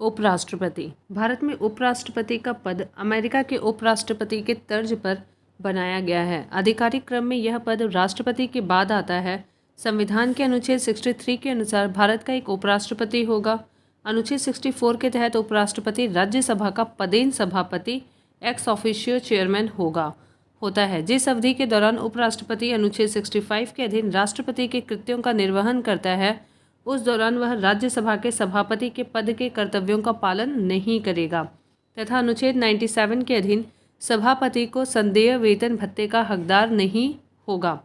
उपराष्ट्रपति। भारत में उपराष्ट्रपति का पद अमेरिका के उपराष्ट्रपति के तर्ज पर बनाया गया है। आधिकारिक क्रम में यह पद राष्ट्रपति के बाद आता है। संविधान के अनुच्छेद 63 के अनुसार भारत का एक उपराष्ट्रपति होगा। अनुच्छेद 64 के तहत उपराष्ट्रपति राज्यसभा का पदेन सभापति एक्स ऑफिशियो चेयरमैन होता है। जिस अवधि के दौरान उपराष्ट्रपति अनुच्छेद 65 के अधीन राष्ट्रपति के कृत्यों का निर्वहन करता है, उस दौरान वह राज्यसभा के सभापति के पद के कर्तव्यों का पालन नहीं करेगा तथा अनुच्छेद 97 के अधीन सभापति को संदेय वेतन भत्ते का हकदार नहीं होगा।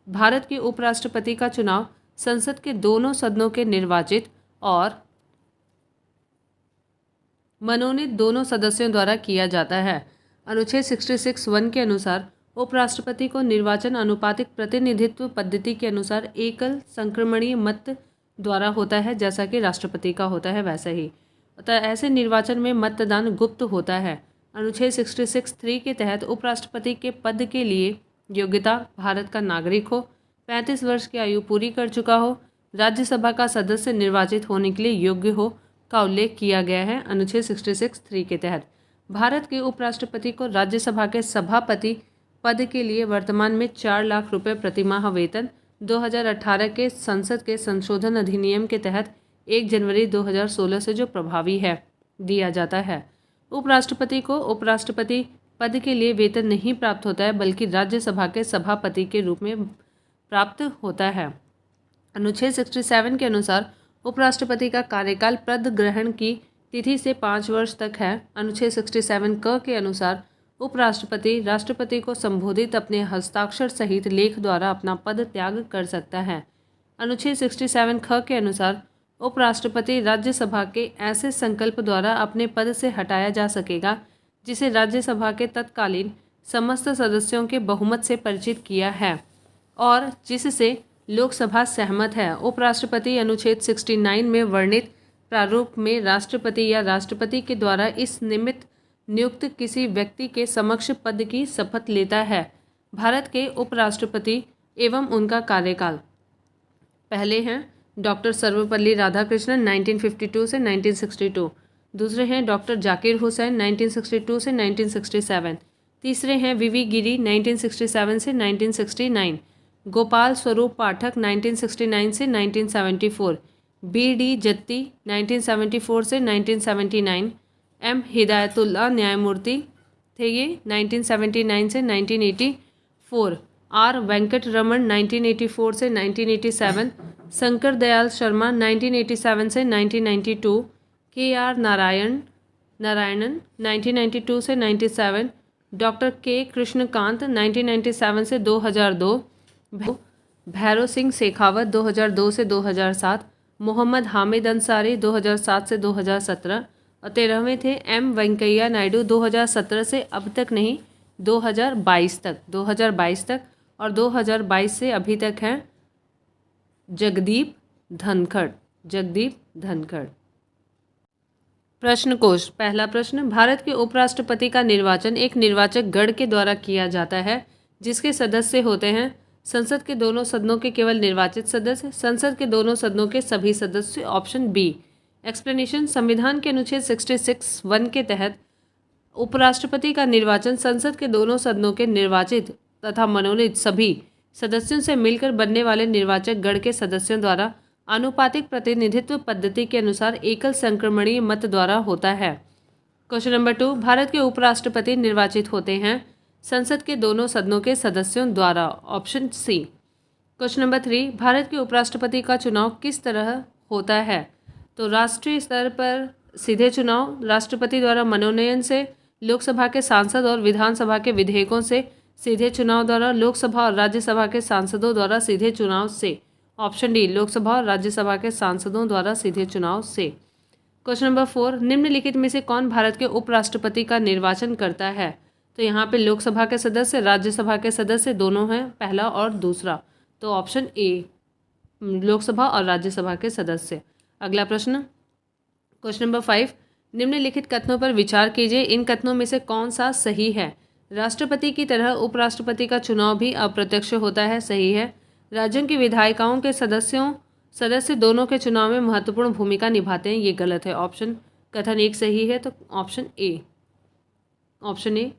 भारत के उपराष्ट्रपति का चुनाव संसद के दोनों सदनों के निर्वाचित और मनोनीत दोनों सदस्यों द्वारा किया जाता है। अनुच्छेद 66(1) के अनुसार उपराष्ट्रपति को निर्वाचन अनुपातिक प्रतिनिधित्व पद्धति के अनुसार एकल संक्रमणीय मत द्वारा होता है, जैसा कि राष्ट्रपति का होता है वैसा ही। अतः ऐसे निर्वाचन में मतदान गुप्त होता है। अनुच्छेद 66(3) के तहत उपराष्ट्रपति के पद के लिए योग्यता भारत का नागरिक हो, 35 वर्ष की आयु पूरी कर चुका हो, राज्यसभा का सदस्य निर्वाचित होने के लिए योग्य हो का उल्लेख किया गया है। अनुच्छेद 66(3) के तहत भारत के उपराष्ट्रपति को राज्यसभा के सभापति पद के लिए वर्तमान में 4 लाख रुपए प्रतिमाह वेतन 2018 के संसद के संशोधन अधिनियम के तहत 1 जनवरी 2016 से जो प्रभावी है दिया जाता है। उपराष्ट्रपति को उपराष्ट्रपति पद के लिए वेतन नहीं प्राप्त होता है, बल्कि राज्यसभा के सभापति के रूप में प्राप्त होता है। अनुच्छेद 67 के अनुसार उपराष्ट्रपति का कार्यकाल पद ग्रहण की तिथि से 5 वर्ष तक है। अनुच्छेद 67 क के अनुसार उपराष्ट्रपति राष्ट्रपति को संबोधित अपने हस्ताक्षर सहित लेख द्वारा अपना पद त्याग कर सकता है। अनुच्छेद 67 ख के अनुसार उपराष्ट्रपति राज्यसभा के ऐसे संकल्प द्वारा अपने पद से हटाया जा सकेगा जिसे राज्यसभा के तत्कालीन समस्त सदस्यों के बहुमत से परिचित किया है और जिससे लोकसभा सहमत है। उपराष्ट्रपति अनुच्छेद 69 में वर्णित प्रारूप में राष्ट्रपति या राष्ट्रपति के द्वारा इस निमित्त नियुक्त किसी व्यक्ति के समक्ष पद की शपथ लेता है। भारत के उपराष्ट्रपति एवं उनका कार्यकाल पहले हैं डॉक्टर सर्वपल्ली राधाकृष्णन 1952 से 1962, दूसरे हैं डॉक्टर जाकिर हुसैन 1962 से 1967, तीसरे हैं वीवी गिरी 1967 से 1969, गोपाल स्वरूप पाठक 1969 से 1974, बी.डी. जत्ती 1974 से 1979, एम. हिदायतुल्लाह न्यायमूर्ति थे ये 1979 से 1984, आर. वेंकट रमन 1984 से 1987, शंकर दयाल शर्मा 1987 से 1992, के. आर. नारायणन 1992 से 97, डॉक्टर के. कृष्णकांत 1997 से 2002, भैरव सिंह शेखावत 2002 से 2007, मोहम्मद हामिद अंसारी 2007 से 2017 और 13वें थे एम. वेंकैया नायडू 2017 से अब तक नहीं 2022 तक और 2022 से अभी तक हैं जगदीप धनखड़। प्रश्न कोश। पहला प्रश्न, भारत के उपराष्ट्रपति का निर्वाचन एक निर्वाचक गण के द्वारा किया जाता है जिसके सदस्य होते हैं संसद के दोनों सदनों के केवल निर्वाचित सदस्य, संसद के दोनों सदनों के सभी सदस्य। Option B. एक्सप्लेनेशन। संविधान के अनुच्छेद 66(1) के तहत उपराष्ट्रपति का निर्वाचन संसद के दोनों सदनों के निर्वाचित तथा मनोनीत सभी सदस्यों से मिलकर बनने वाले निर्वाचक गण के सदस्यों द्वारा आनुपातिक प्रतिनिधित्व पद्धति के अनुसार एकल संक्रमणीय मत द्वारा होता है। क्वेश्चन नंबर 2, भारत के उपराष्ट्रपति निर्वाचित होते हैं संसद के दोनों सदनों के सदस्यों द्वारा। Option C. क्वेश्चन नंबर 3, भारत के उपराष्ट्रपति का चुनाव किस तरह होता है? तो राष्ट्रीय स्तर पर सीधे चुनाव, राष्ट्रपति द्वारा मनोनयन से, लोकसभा के सांसद और विधानसभा के विधेयकों से सीधे चुनाव द्वारा, लोकसभा और राज्यसभा के सांसदों द्वारा सीधे चुनाव से। Option D. लोकसभा और राज्यसभा के सांसदों द्वारा सीधे चुनाव से। क्वेश्चन नंबर 4, निम्नलिखित में से कौन भारत के उपराष्ट्रपति का निर्वाचन करता है? तो यहाँ पे लोकसभा के सदस्य, राज्यसभा के सदस्य दोनों हैं, पहला और दूसरा। तो ऑप्शन ए, लोकसभा और राज्यसभा के सदस्य। अगला प्रश्न, क्वेश्चन नंबर 5, निम्नलिखित कथनों पर विचार कीजिए। इन कथनों में से कौन सा सही है? राष्ट्रपति की तरह उपराष्ट्रपति का चुनाव भी अप्रत्यक्ष होता है, सही है। राज्यों की विधायिकाओं के सदस्यों सदस्य दोनों के चुनाव में महत्वपूर्ण भूमिका निभाते हैं, ये गलत है। ऑप्शन कथन एक सही है, तो ऑप्शन ए। ऑप्शन ए,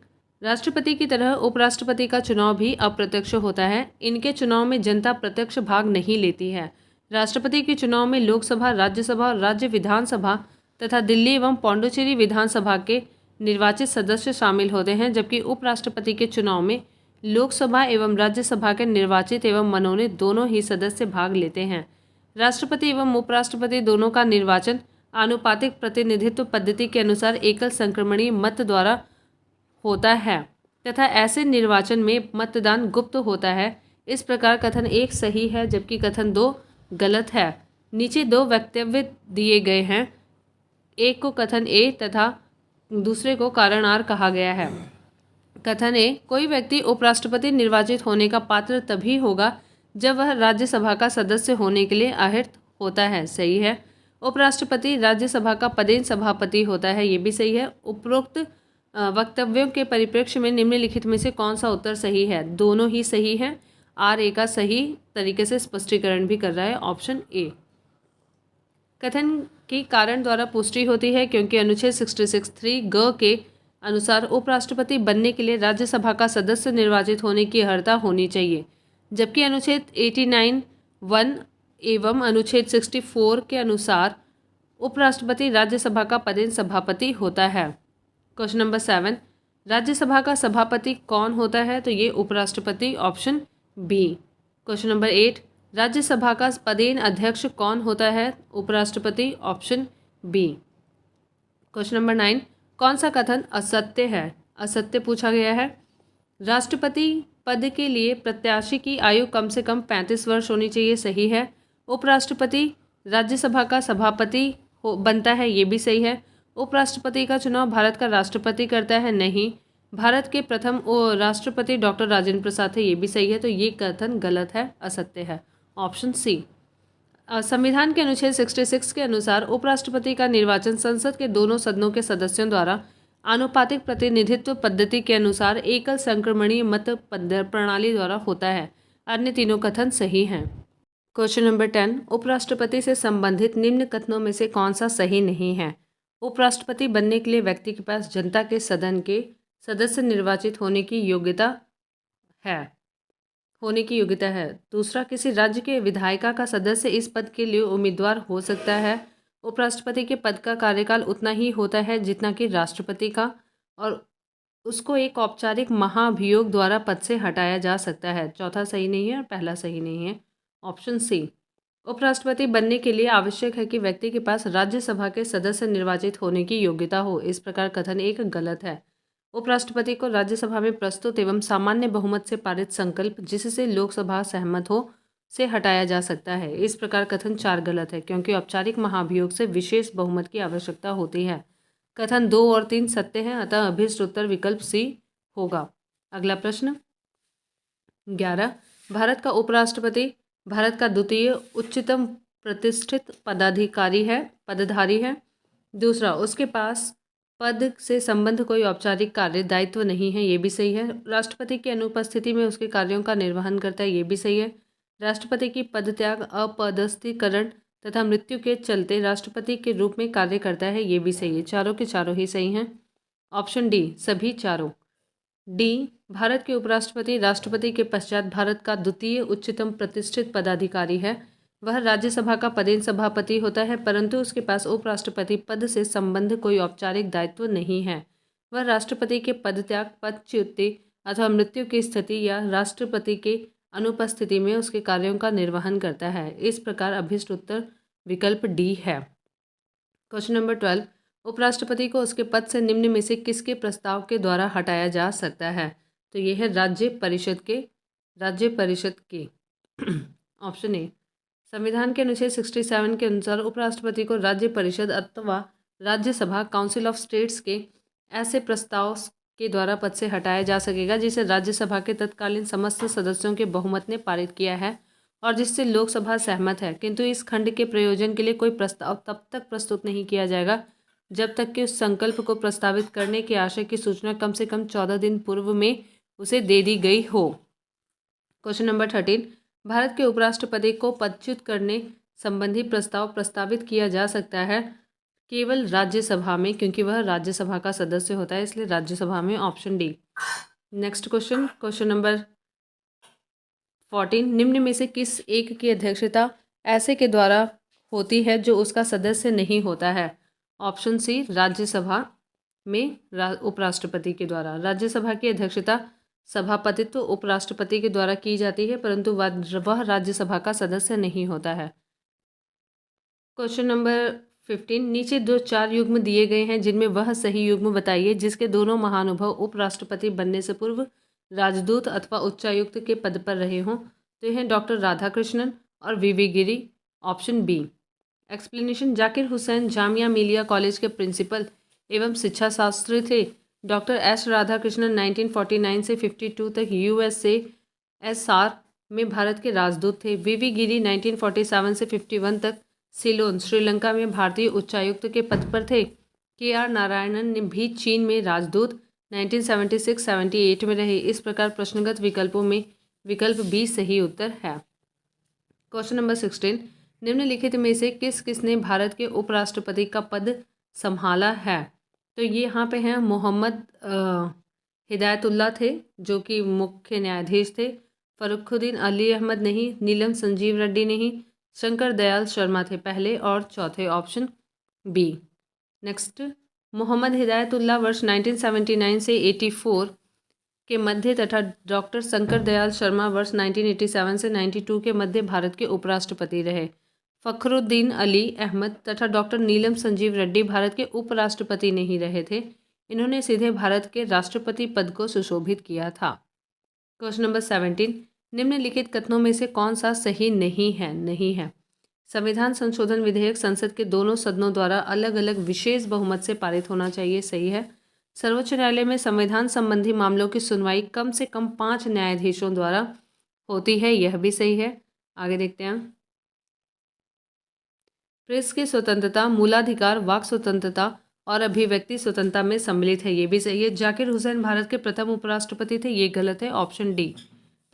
राष्ट्रपति की तरह उपराष्ट्रपति का चुनाव भी अप्रत्यक्ष होता है। इनके चुनाव में जनता प्रत्यक्ष भाग नहीं लेती है। राष्ट्रपति के चुनाव में लोकसभा, राज्यसभा और राज्य विधानसभा तथा दिल्ली एवं पौंडुचेरी विधानसभा के निर्वाचित सदस्य शामिल होते हैं, जबकि उपराष्ट्रपति के चुनाव में लोकसभा एवं राज्यसभा के निर्वाचित एवं मनोनीत दोनों ही सदस्य भाग लेते हैं। राष्ट्रपति एवं उपराष्ट्रपति दोनों का निर्वाचन आनुपातिक प्रतिनिधित्व पद्धति के अनुसार एकल संक्रमणीय मत द्वारा होता है तथा ऐसे निर्वाचन में मतदान गुप्त होता है। इस प्रकार कथन एक सही है, जबकि कथन दो गलत है। नीचे दो वक्तव्य दिए गए हैं, एक को कथन ए तथा दूसरे को कारण आर कहा गया है। कथन ए, कोई व्यक्ति उपराष्ट्रपति निर्वाचित होने का पात्र तभी होगा जब वह राज्यसभा का सदस्य होने के लिए अहर्त होता है, सही है। उपराष्ट्रपति राज्यसभा का पदेन सभापति होता है, ये भी सही है। उपरोक्त वक्तव्यों के परिप्रेक्ष्य में निम्नलिखित में से कौन सा उत्तर सही है? दोनों ही सही है। आर ए का सही तरीके से स्पष्टीकरण भी कर रहा है, ऑप्शन ए। कथन की कारण द्वारा पुष्टि होती है क्योंकि अनुच्छेद 66(3) ग के अनुसार उपराष्ट्रपति बनने के लिए राज्यसभा का सदस्य निर्वाचित होने की अर्हता होनी चाहिए, जबकि अनुच्छेद 89(1) एवं अनुच्छेद 64 के अनुसार उपराष्ट्रपति राज्यसभा का पदेन सभापति होता है। क्वेश्चन नंबर 7, राज्यसभा का सभापति कौन होता है? तो ये उपराष्ट्रपति, ऑप्शन बी। क्वेश्चन नंबर 8, राज्यसभा का पदेन अध्यक्ष कौन होता है? उपराष्ट्रपति, ऑप्शन बी। क्वेश्चन नंबर 9, कौन सा कथन असत्य है? असत्य पूछा गया है। राष्ट्रपति पद के लिए प्रत्याशी की आयु कम से कम 35 वर्ष होनी चाहिए, सही है। उपराष्ट्रपति राज्यसभा का सभापति बनता है, ये भी सही है। उपराष्ट्रपति का चुनाव भारत का राष्ट्रपति करता है, नहीं। भारत के प्रथम राष्ट्रपति डॉक्टर राजेंद्र प्रसाद थे, ये भी सही है। तो ये कथन गलत है, असत्य है, ऑप्शन सी। संविधान के अनुच्छेद 66 के अनुसार उपराष्ट्रपति का निर्वाचन संसद के दोनों सदनों के सदस्यों द्वारा आनुपातिक प्रतिनिधित्व पद्धति के अनुसार एकल संक्रमणीय मत प्रणाली द्वारा होता है। अन्य तीनों कथन सही हैं। क्वेश्चन नंबर 10, उपराष्ट्रपति से संबंधित निम्न कथनों में से कौन सा सही नहीं है? उपराष्ट्रपति बनने के लिए व्यक्ति के पास जनता के सदन के सदस्य निर्वाचित होने की योग्यता है। दूसरा, किसी राज्य के विधायिका का सदस्य इस पद के लिए उम्मीदवार हो सकता है। उपराष्ट्रपति के पद का कार्यकाल उतना ही होता है जितना कि राष्ट्रपति का, और उसको एक औपचारिक महाभियोग द्वारा पद से हटाया जा सकता है। चौथा सही नहीं है और पहला सही नहीं है, ऑप्शन सी। उपराष्ट्रपति बनने के लिए आवश्यक है कि व्यक्ति के पास राज्यसभा के सदस्य निर्वाचित होने की योग्यता हो। इस प्रकार कथन एक गलत है। उपराष्ट्रपति को राज्यसभा में प्रस्तुत एवं सामान्य बहुमत से पारित संकल्प जिससे लोकसभा सहमत हो से हटाया जा सकता है। इस प्रकार कथन 4 गलत है क्योंकि औपचारिक महाभियोग से विशेष बहुमत की आवश्यकता होती है। कथन 2 और 3 सत्य हैं, अतः अभीष्ट उत्तर विकल्प सी होगा। अगला प्रश्न 11, भारत का उपराष्ट्रपति भारत का द्वितीय उच्चतम प्रतिष्ठित पदधारी है। दूसरा, उसके पास पद से संबंध कोई औपचारिक कार्य दायित्व नहीं है, ये भी सही है। राष्ट्रपति की अनुपस्थिति में उसके कार्यों का निर्वहन करता है, ये भी सही है। राष्ट्रपति की पदत्याग, अपदस्थीकरण तथा मृत्यु के चलते राष्ट्रपति के रूप में कार्य करता है, ये भी सही है। चारों के चारों ही सही हैं। ऑप्शन डी, सभी चारों। डी, भारत के उपराष्ट्रपति राष्ट्रपति के पश्चात भारत का द्वितीय उच्चतम प्रतिष्ठित पदाधिकारी है। वह राज्यसभा का पदेन सभापति होता है, परंतु उसके पास उपराष्ट्रपति पद से संबंध कोई औपचारिक दायित्व नहीं है। वह राष्ट्रपति के पदत्याग, पदच्युति अथवा मृत्यु की स्थिति या राष्ट्रपति के अनुपस्थिति में उसके कार्यों का निर्वहन करता है। इस प्रकार अभीष्ट उत्तर विकल्प डी है। क्वेश्चन नंबर 12, उपराष्ट्रपति को उसके पद से निम्न में से किसके प्रस्ताव के द्वारा हटाया जा सकता है? तो यह है राज्य परिषद के। ऑप्शन ए, संविधान के अनुच्छेद 67 के अनुसार उपराष्ट्रपति को राज्य परिषद अथवा राज्यसभा काउंसिल ऑफ स्टेट्स के ऐसे प्रस्ताव के द्वारा पद से हटाया जा सकेगा जिसे राज्यसभा के तत्कालीन समस्त सदस्यों के बहुमत ने पारित किया है और जिससे लोकसभा सहमत है, किंतु इस खंड के प्रयोजन के लिए कोई प्रस्ताव तब तक प्रस्तुत नहीं किया जाएगा जब तक कि उस संकल्प को प्रस्तावित करने के आशय की सूचना कम से कम 14 दिन पूर्व में उसे दे दी गई हो। क्वेश्चन नंबर 13, भारत के उपराष्ट्रपति को पदच्युत करने संबंधी प्रस्ताव प्रस्तावित किया जा सकता है केवल राज्यसभा में, क्योंकि वह राज्यसभा का सदस्य होता है, इसलिए राज्यसभा में, option D. Next question, question number 14, निम्न में से किस एक की अध्यक्षता ऐसे के द्वारा होती है जो उसका सदस्य नहीं होता है? ऑप्शन सी, राज्यसभा में उपराष्ट्रपति के द्वारा। राज्यसभा की अध्यक्षता सभापतित्व उपराष्ट्रपति के द्वारा की जाती है, परंतु वह राज्यसभा का सदस्य नहीं होता है। क्वेश्चन नंबर 15, नीचे 4 युग्म दिए गए हैं जिनमें वह सही युग्म बताइए जिसके दोनों महानुभाव उपराष्ट्रपति बनने से पूर्व राजदूत अथवा उच्चायुक्त के पद पर रहे हों। तो यह डॉक्टर राधाकृष्णन और VV Giri, option B. Explanation, Zakir Hussain Jamia Millia college के प्रिंसिपल एवं शिक्षा शास्त्री थे। डॉक्टर एस राधाकृष्णन 1949 से 52 तक USSR में भारत के राजदूत थे। वीवी गिरी 1947 से 51 तक सिलोन, श्रीलंका में भारतीय उच्चायुक्त के पद पर थे। KR नारायणन ने भी चीन में राजदूत 1976-78 में रहे। इस प्रकार प्रश्नगत विकल्पों में विकल्प बी सही उत्तर है। क्वेश्चन नंबर 16, निम्नलिखित में से किसने भारत के उपराष्ट्रपति का पद संभाला है? तो ये यहाँ पे हैं मोहम्मद हिदायतुल्लाह थे जो कि मुख्य न्यायाधीश थे, फरुखुद्दीन अली अहमद नहीं, नीलम संजीव रेड्डी नहीं, शंकर दयाल शर्मा थे पहले और चौथे, option B. Next, Mohammad Hidayatullah वर्ष 1979 से 84 के मध्य तथा डॉक्टर शंकर दयाल शर्मा वर्ष 1987 से 92 के मध्य भारत के उपराष्ट्रपति रहे। फखरुद्दीन अली अहमद तथा डॉक्टर नीलम संजीव रेड्डी भारत के उपराष्ट्रपति नहीं रहे थे। इन्होंने सीधे भारत के राष्ट्रपति पद को सुशोभित किया था। क्वेश्चन नंबर 17, निम्नलिखित कथनों में से कौन सा सही नहीं है? संविधान संशोधन विधेयक संसद के दोनों सदनों द्वारा अलग अलग विशेष बहुमत से पारित होना चाहिए, सही है। सर्वोच्च न्यायालय में संविधान संबंधी मामलों की सुनवाई कम से कम 5 न्यायाधीशों द्वारा होती है, यह भी सही है। आगे देखते हैं। प्रेस की स्वतंत्रता, मूलाधिकार, वाक स्वतंत्रता और अभिव्यक्ति स्वतंत्रता में सम्मिलित है, ये भी सही है। जाकिर हुसैन भारत के प्रथम उपराष्ट्रपति थे, ये गलत है, ऑप्शन डी।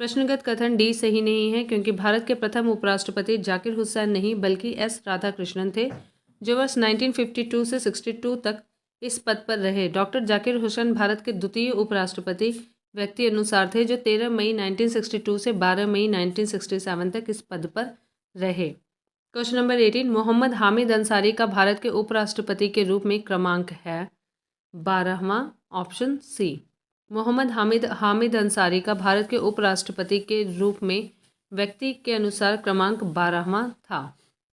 प्रश्नगत कथन डी सही नहीं है क्योंकि भारत के प्रथम उपराष्ट्रपति जाकिर हुसैन नहीं बल्कि एस राधाकृष्णन थे जो वर्ष 1952 से 62 तक इस पद पर रहे। डॉक्टर जाकिर हुसैन भारत के द्वितीय उपराष्ट्रपति व्यक्ति अनुसार थे जो 13 मई 1962 से 12 मई 1967 तक इस पद पर रहे। क्वेश्चन नंबर 18, मोहम्मद हामिद अंसारी का भारत के उपराष्ट्रपति के रूप में क्रमांक है 12वां, ऑप्शन सी। मोहम्मद हामिद अंसारी का भारत के उपराष्ट्रपति के रूप में व्यक्ति के अनुसार क्रमांक 12वां था।